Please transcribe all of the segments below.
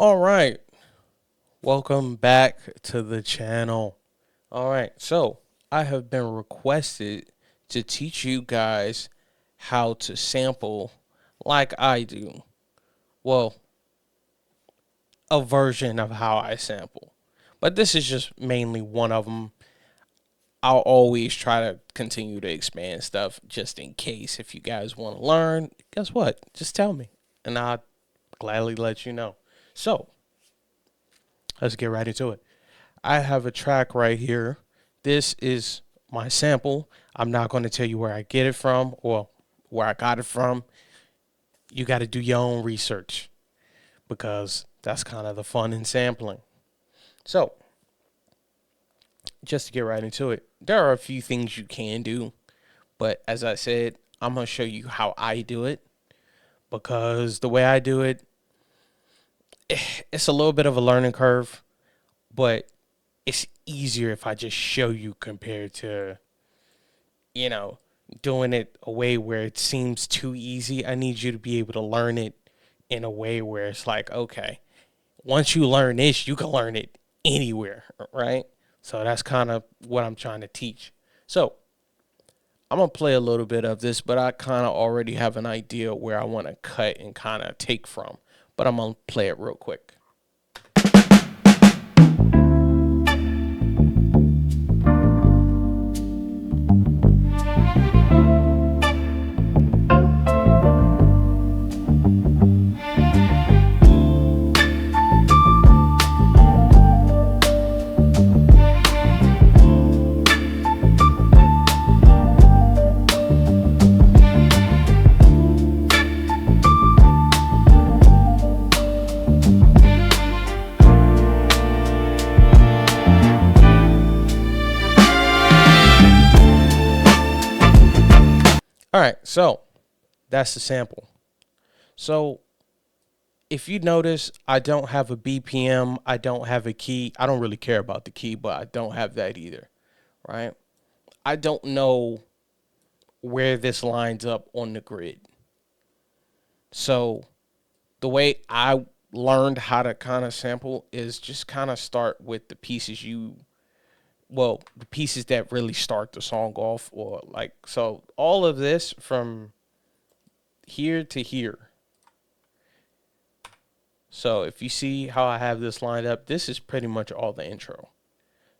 All right, welcome back to the channel. All right, so I have been requested to teach you guys how to sample like I do. Well, a version of how I sample, but this is just mainly one of them. I'll always try to continue to expand stuff just in case. If you guys want to learn, guess what? Just tell me, and I'll gladly let you know. So, let's get right into it. I have a track right here. This is my sample. I'm not going to tell you where I get it from or where I got it from. You got to do your own research because that's kind of the fun in sampling. So, just to get right into it, there are a few things you can do, but as I said, I'm going to show you how I do it because the way I do it, it's a little bit of a learning curve, but it's easier if I just show you compared to, you know, doing it a way where it seems too easy. I need you to be able to learn it in a way where it's like, okay, once you learn this, you can learn it anywhere, right? So that's kind of what I'm trying to teach. So I'm going to play a little bit of this, but I kind of already have an idea where I want to cut and kind of take from. But I'm going to play it real quick. All right, so that's the sample. So if you notice, I don't have a BPM. I don't have a key. I don't really care about the key, but I don't have that either, right? I don't know where this lines up on the grid. So the way I learned how to kind of sample is just kind of start with the pieces the pieces that really start the song off, or like, so all of this from here to here. So if you see how I have this lined up, this is pretty much all the intro.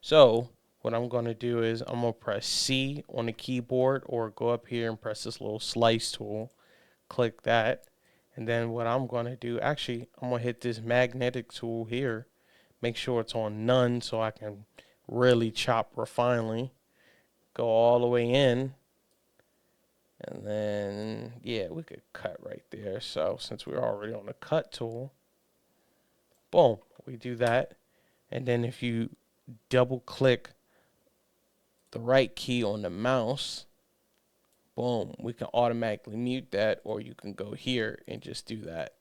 So what I'm going to do is I'm going to press C on the keyboard or go up here and press this little slice tool. Click that. And then what I'm going to do, actually, I'm going to hit this magnetic tool here. Make sure it's on none so I can really chop refinely. Go all the way in. And then, yeah, we could cut right there. So since we're already on the cut tool, boom, we do that. And then if you double click the right key on the mouse, boom, we can automatically mute that, or you can go here and just do that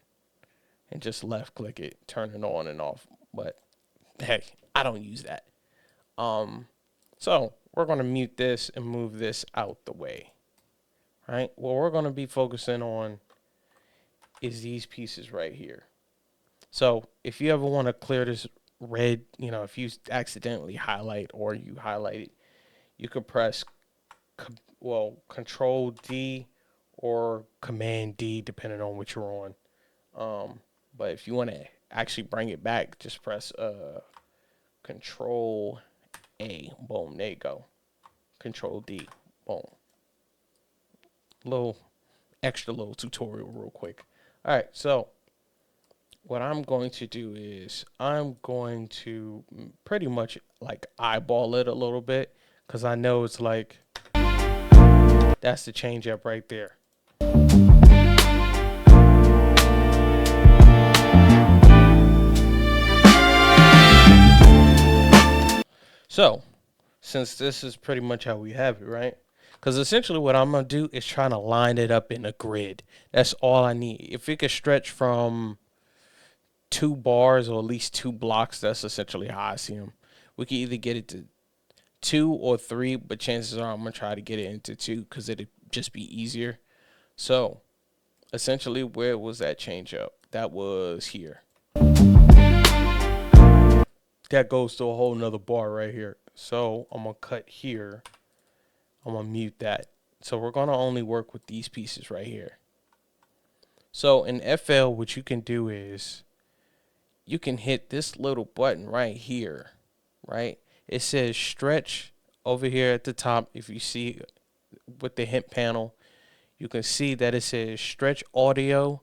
and just left click it, turn it on and off. But hey, I don't use that. So we're going to mute this and move this out the way. Right? What we're going to be focusing on is these pieces right here. So if you ever want to clear this red, if you accidentally highlight or you highlight it, you could press Control D or Command D depending on what you're on. But if you want to actually bring it back, just press Control A. Boom, there you go. Control D. Boom. Little tutorial real quick. All right, so what I'm going to do is I'm going to pretty much like eyeball it a little bit because I know it's like, that's the change up right there. So since this is pretty much how we have it, right? Because essentially what I'm going to do is trying to line it up in a grid. That's all I need. If it could stretch from 2 bars or at least 2 blocks, that's essentially how I see them. We can either get it to 2 or 3, but chances are I'm going to try to get it into 2 because it'd just be easier. So essentially, where was that change up? That was here. that goes to a whole nother bar right here. So I'm gonna cut here. I'm gonna mute that. So we're gonna only work with these pieces right here. So in FL, what you can do is you can hit this little button right here, right? It says stretch over here at the top. If you see with the hint panel, you can see that it says stretch audio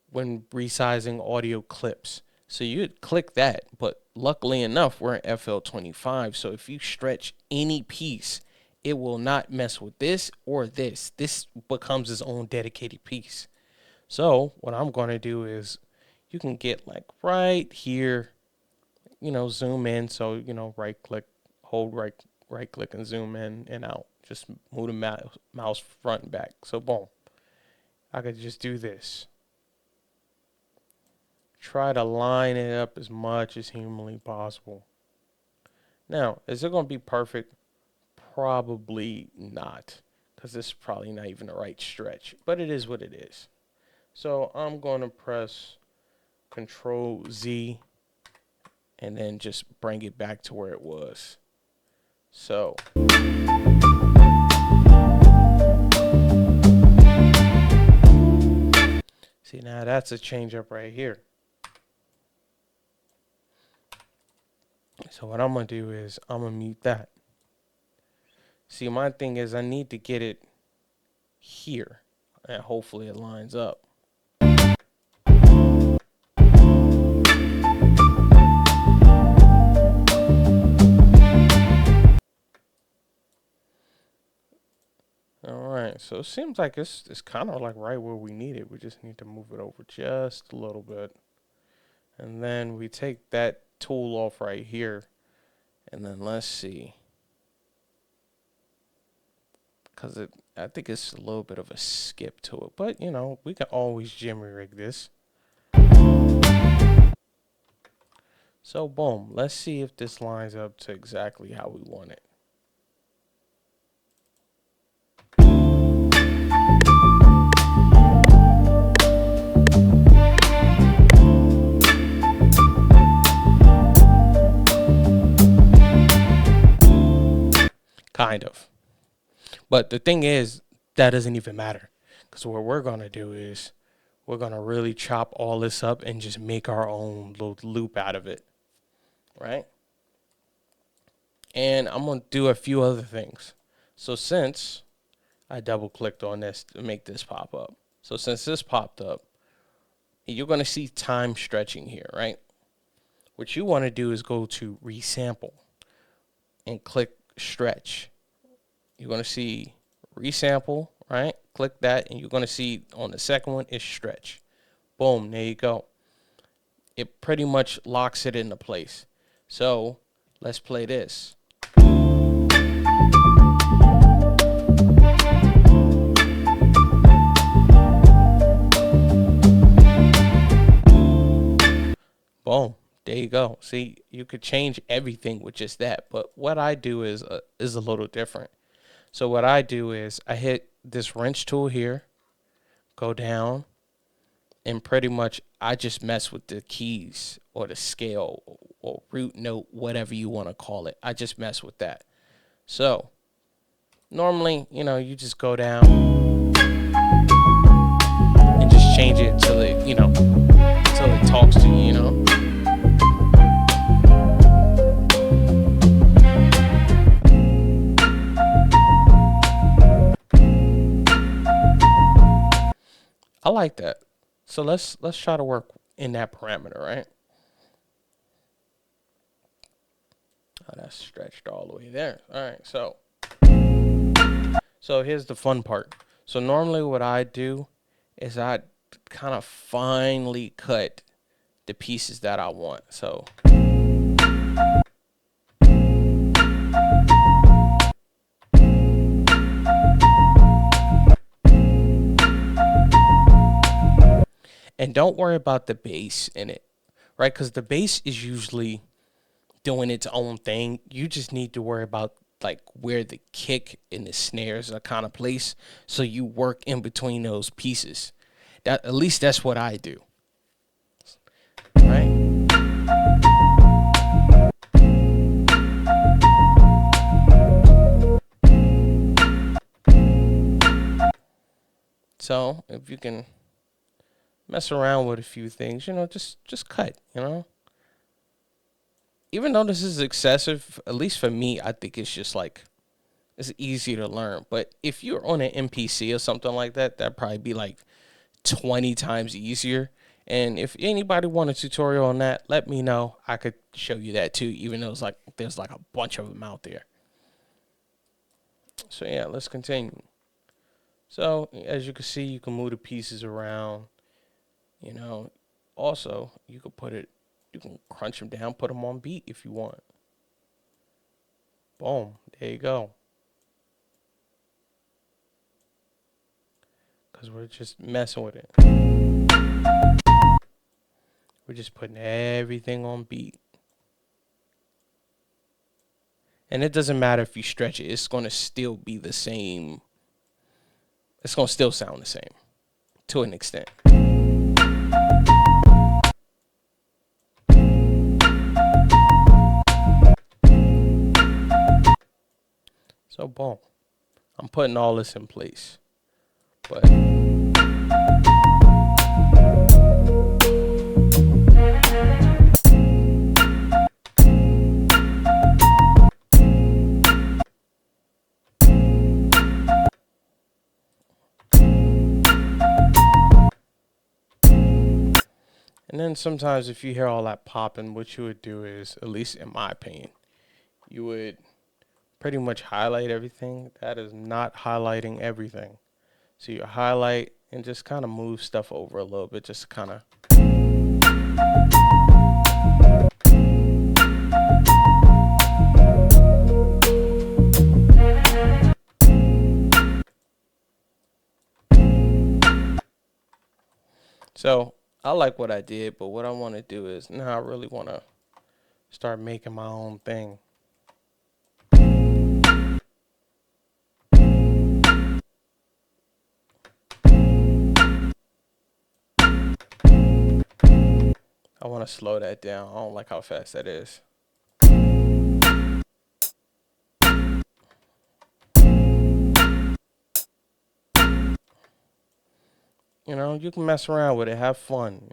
when resizing audio clips. So you'd click that, but luckily enough, we're in FL25. So if you stretch any piece, it will not mess with this or this. This becomes its own dedicated piece. So what I'm going to do is you can get like right here, zoom in. So, right click, hold right click and zoom in and out. Just move the mouse front and back. So boom, I could just do this. Try to line it up as much as humanly possible. Now, is it going to be perfect? Probably not, because this is probably not even the right stretch, but it is what it is. So I'm going to press Control Z and then just bring it back to where it was. So see, now that's a change up right here. So what I'm going to do is I'm going to mute that. See, my thing is I need to get it here, and hopefully it lines up. Alright, so it seems like it's kind of like right where we need it. We just need to move it over just a little bit. And then we take that tool off right here. And then let's see. Because I think it's a little bit of a skip to it. But, we can always jimmy rig this. So, boom. Let's see if this lines up to exactly how we want it. Kind of. But the thing is, that doesn't even matter. Because what we're going to do is we're going to really chop all this up and just make our own little loop out of it. Right? And I'm going to do a few other things. So since I double clicked on this to make this pop up. So since this popped up, you're going to see time stretching here, right? What you want to do is go to resample and click stretch. You're going to see resample, right? Click that, and you're going to see on the second one is stretch. Boom, there you go. It pretty much locks it into place. So let's play this. Boom. There you go. See, you could change everything with just that. But what I do is a little different. So what I do is I hit this wrench tool here, go down, and pretty much I just mess with the keys or the scale or root note, whatever you want to call it. I just mess with that. So normally, you just go down and just change it till it, till it talks to you, I like that. So let's try to work in that parameter, right? Oh, that's stretched all the way there. All right, so here's the fun part. So normally what I do is I kind of finely cut the pieces that I want. So and don't worry about the bass in it, right? Because the bass is usually doing its own thing. You just need to worry about like where the kick and the snares are kind of placed, so you work in between those pieces. That, at least that's what I do, right? So if you can mess around with a few things, just cut, Even though this is excessive, at least for me, I think it's just like it's easy to learn. But if you're on an MPC or something like that, that'd probably be like 20 times easier. And if anybody want a tutorial on that, let me know. I could show you that too, even though there's like a bunch of them out there. So yeah, let's continue. So as you can see, you can move the pieces around. Also you can crunch them down, put them on beat if you want. Boom, there you go. Because we're just messing with it. We're just putting everything on beat. And it doesn't matter if you stretch it. It's going to still be the same. It's going to still sound the same to an extent. So, boom. I'm putting all this in place. But and then sometimes if you hear all that popping, what you would do is, at least in my opinion, you would pretty much highlight everything. That is not highlighting everything. So you highlight and just kind of move stuff over a little bit, just kind of. So I like what I did, but what I want to do is now I really want to start making my own thing. I want to slow that down. I don't like how fast that is. You can mess around with it, have fun,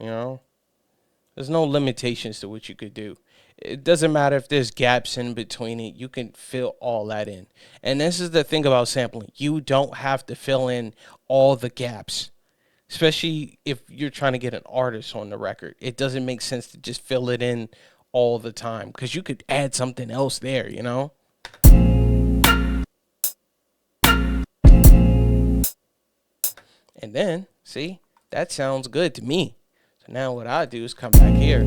There's no limitations to what you could do. It doesn't matter if there's gaps in between it. You can fill all that in. And this is the thing about sampling. You don't have to fill in all the gaps, especially if you're trying to get an artist on the record. It doesn't make sense to just fill it in all the time because you could add something else there, And then, see, that sounds good to me. So now what I do is come back here.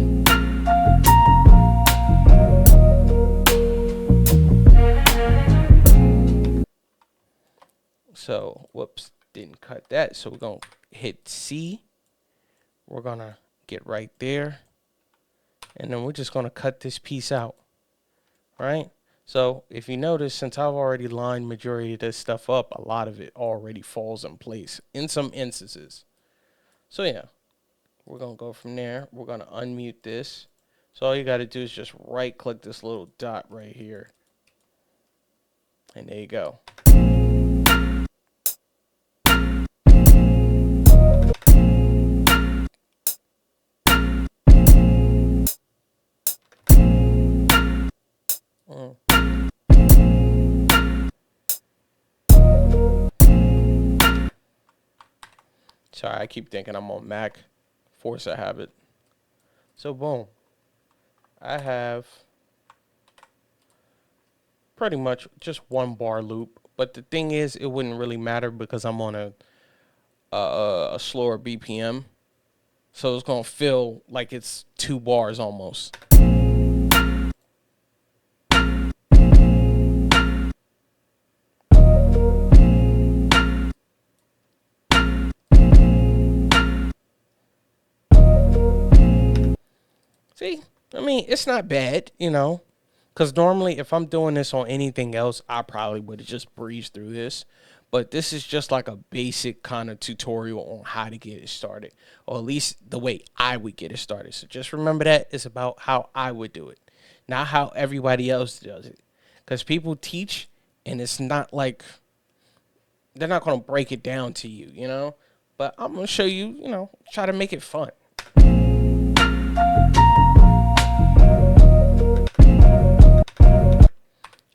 So, whoops, didn't cut that. So we're going to hit C. We're going to get right there. And then we're just going to cut this piece out. All right? So if you notice, since I've already lined majority of this stuff up, a lot of it already falls in place in some instances. So yeah, we're going to go from there. We're going to unmute this. So all you got to do is just right click this little dot right here. And there you go. Sorry, I keep thinking I'm on Mac. Force a habit. So boom. I have pretty much just one bar loop. But the thing is, it wouldn't really matter because I'm on a slower BPM. So it's going to feel like it's 2 bars almost. See, I mean, it's not bad, because normally if I'm doing this on anything else, I probably would have just breezed through this. But this is just like a basic kind of tutorial on how to get it started, or at least the way I would get it started. So just remember that it's about how I would do it, not how everybody else does it. Because people teach, and it's not like they're not going to break it down to you, But I'm gonna show you, try to make it fun.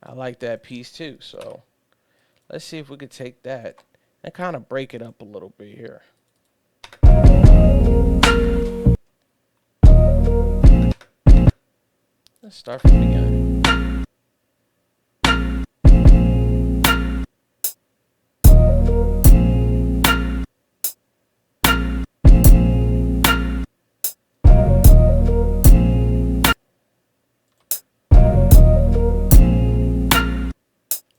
I like that piece too. So let's see if we could take that and kind of break it up a little bit here. Let's start from the beginning.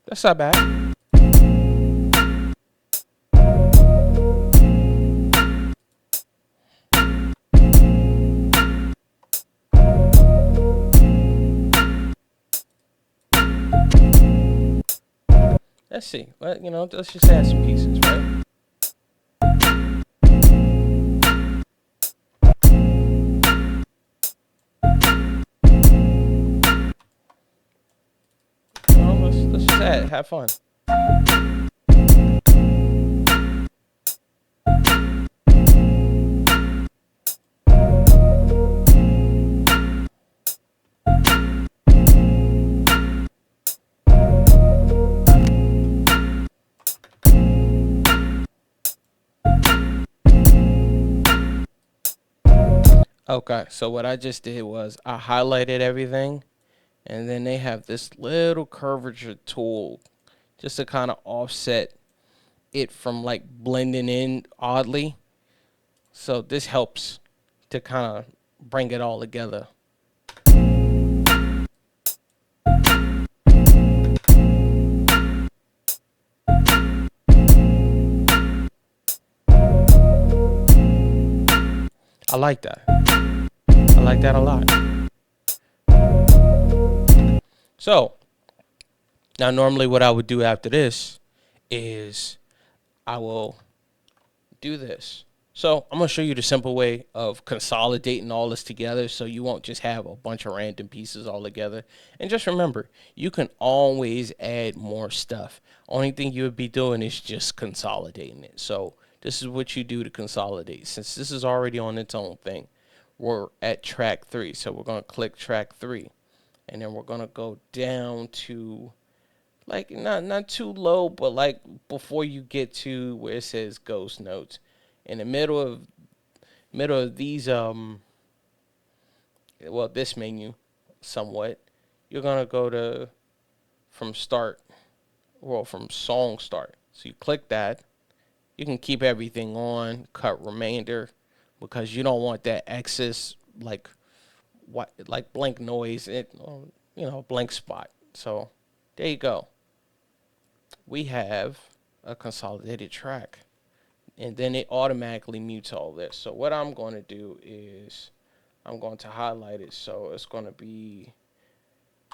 That's not bad. Let's see. Let's just add some pieces, right? Let's just add. Have fun. Okay, so what I just did was I highlighted everything, and then they have this little curvature tool just to kind of offset it from like blending in oddly. So this helps to kind of bring it all together. I like that. I like that a lot. So now normally what I would do after this is I will do this. So I'm going to show you the simple way of consolidating all this together so you won't just have a bunch of random pieces all together. And just remember, you can always add more stuff. Only thing you would be doing is just consolidating it. So this is what you do to consolidate. Since this is already on its own thing, we're at track 3. So we're going to click track 3. And then we're going to go down to like not too low, but like before you get to where it says ghost notes. In the middle of these this menu somewhat, you're gonna go to from song start. So you click that. You can keep everything on, cut remainder, because you don't want that excess like blank noise, blank spot. So there you go. We have a consolidated track. And then it automatically mutes all this. So what I'm going to do is I'm going to highlight it. So it's going to be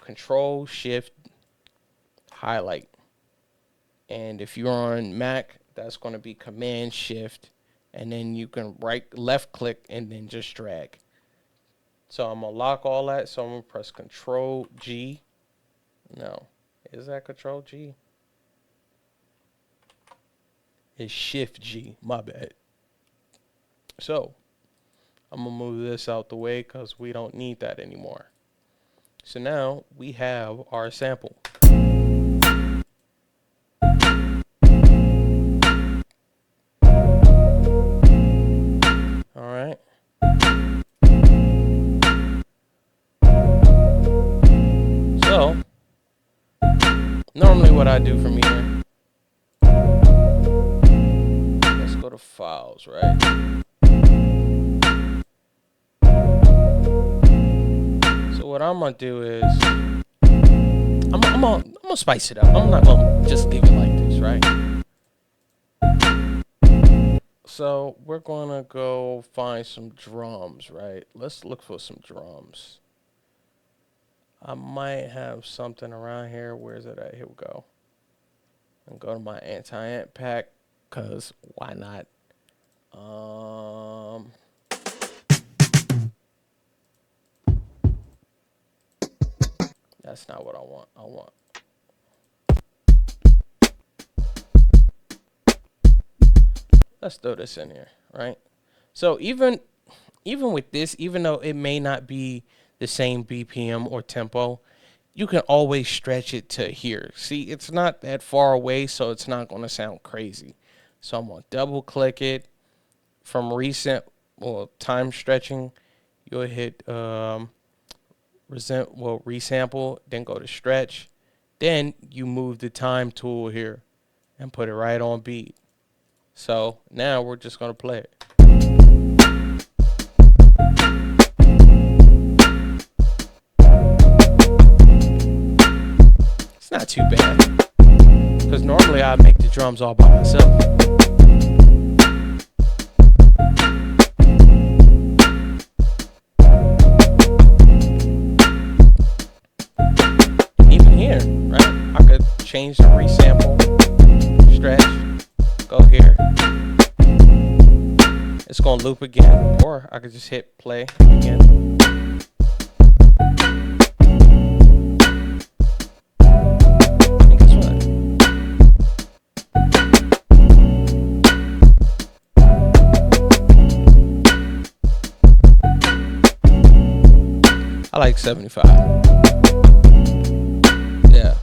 Control Shift Highlight. And if you're on Mac, that's going to be Command Shift, and then you can left click and then just drag. So I'm going to lock all that. So I'm going to press Control G. No. Is that Control G? It's Shift G. My bad. So I'm going to move this out the way because we don't need that anymore. So now we have our sample. All right. So normally what I do from here, let's go to files, right? So what I'm gonna do is I'm gonna spice it up. I'm not gonna just leave it like this, right? So we're gonna go find some drums, right? Let's look for some drums. I might have something around here. Where's it at? Here we go. And go to my AntiAnt pack, cause why not? That's not what I want. let's throw this in here, right? So even with this, even though it may not be the same BPM or tempo, you can always stretch it to here. See, it's not that far away, so it's not going to sound crazy. So I'm going to double click it from recent or time stretching. You'll hit resample, then go to stretch. Then you move the time tool here and put it right on beat. So now we're just going to play it. It's not too bad, because normally I make the drums all by myself. Even here, right? I could change the resample, stretch, go here. It's gonna loop again, or I could just hit play again. And guess what? I like 75. Yeah.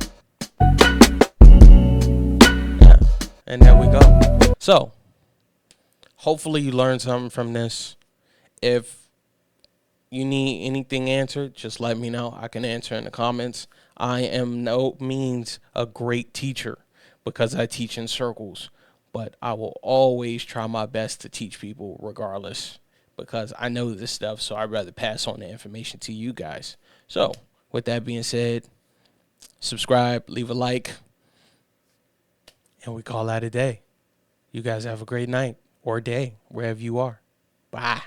Yeah. And there we go. So, hopefully you learned something from this. If you need anything answered, just let me know. I can answer in the comments. I am no means a great teacher because I teach in circles, but I will always try my best to teach people regardless, because I know this stuff, so I'd rather pass on the information to you guys. So, with that being said, subscribe, leave a like, and we call that a day. You guys have a great night or day, wherever you are. Bye.